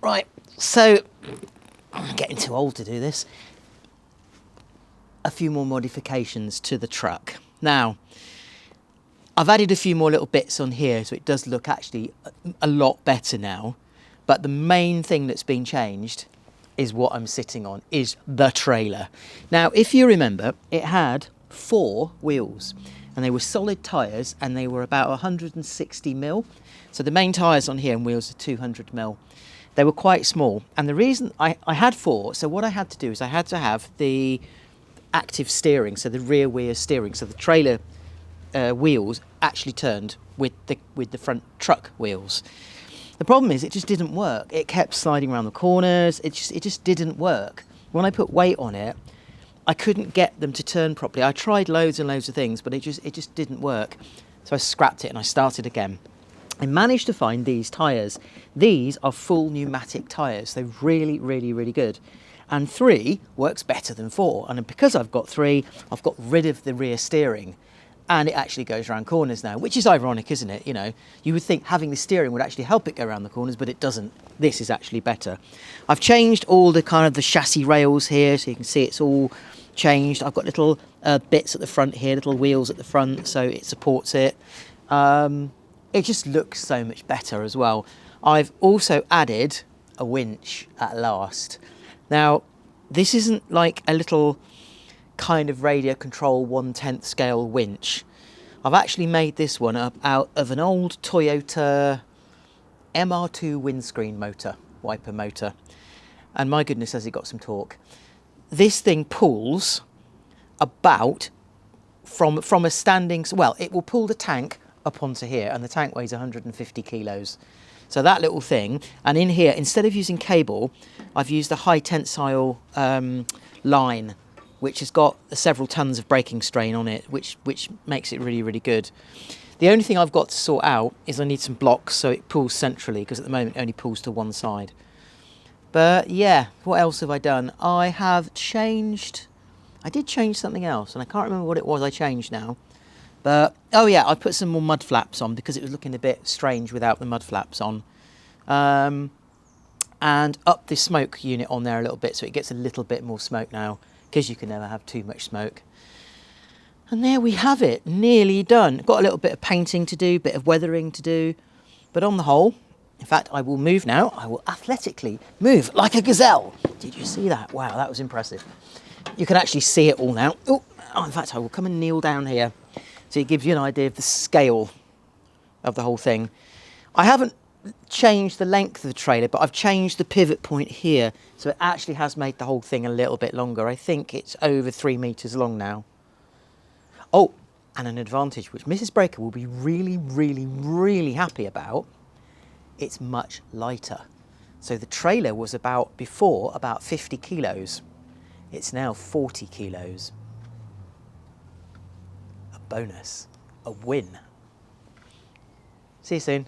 Right, so I'm getting too old to do this. A few more modifications to the truck. Now, I've added a few more little bits on here, so it does look actually a lot better now. But the main thing that's been changed is what I'm sitting on, is the trailer. Now, if you remember, it had 4 wheels, and they were solid tyres, and they were about 160 mil. So the main tyres on here and wheels are 200 mil. They were quite small, and the reason I had 4, so what I had to do is I had to have the active steering, so the rear wheel steering, so the trailer wheels actually turned with the front truck wheels. The problem is it just didn't work. It kept sliding around the corners. It just didn't work. When I put weight on it, I couldn't get them to turn properly. I tried loads and loads of things, but it just didn't work. So I scrapped it and I started again. I managed to find these tyres. These are full pneumatic tyres. They're really, really, really good. And 3 works better than 4. And because I've got 3, I've got rid of the rear steering. And it actually goes around corners now, which is ironic, isn't it? You know, you would think having the steering would actually help it go around the corners, but it doesn't. This is actually better. I've changed all the kind of the chassis rails here, so you can see it's all changed. I've got little bits at the front here, little wheels at the front, so it supports it. It just looks so much better as well. I've also added a winch at last. Now, this isn't like a little kind of radio control 1/10 scale winch. I've actually made this one up out of an old Toyota MR2 windscreen motor, wiper motor. And my goodness, has it got some torque. This thing pulls about from a standing, well, it will pull the tank up onto here, and the tank weighs 150 kilos. So that little thing, and in here, instead of using cable, I've used a high tensile line, which has got several tons of braking strain on it, which makes it really, really good. The only thing I've got to sort out is I need some blocks so it pulls centrally, because at the moment it only pulls to one side. But yeah, what else have I done? I did change something else, and I can't remember what it was I changed now. But, oh yeah, I put some more mud flaps on because it was looking a bit strange without the mud flaps on. And up the smoke unit on there a little bit so it gets a little bit more smoke now, because you can never have too much smoke. And there we have it, nearly done. Got a little bit of painting to do, bit of weathering to do, but on the whole, in fact, I will move now. I will athletically move like a gazelle. Did you see that? Wow, that was impressive. You can actually see it all now. Oh, in fact, I will come and kneel down here so it gives you an idea of the scale of the whole thing. I haven't changed the length of the trailer, but I've changed the pivot point here, so it actually has made the whole thing a little bit longer. I think it's over 3 meters long now. Oh, and an advantage which Mrs. Breaker will be really, really, really happy about, it's much lighter. So the trailer was before about 50 kilos. It's now 40 kilos. A bonus, a win. See you soon.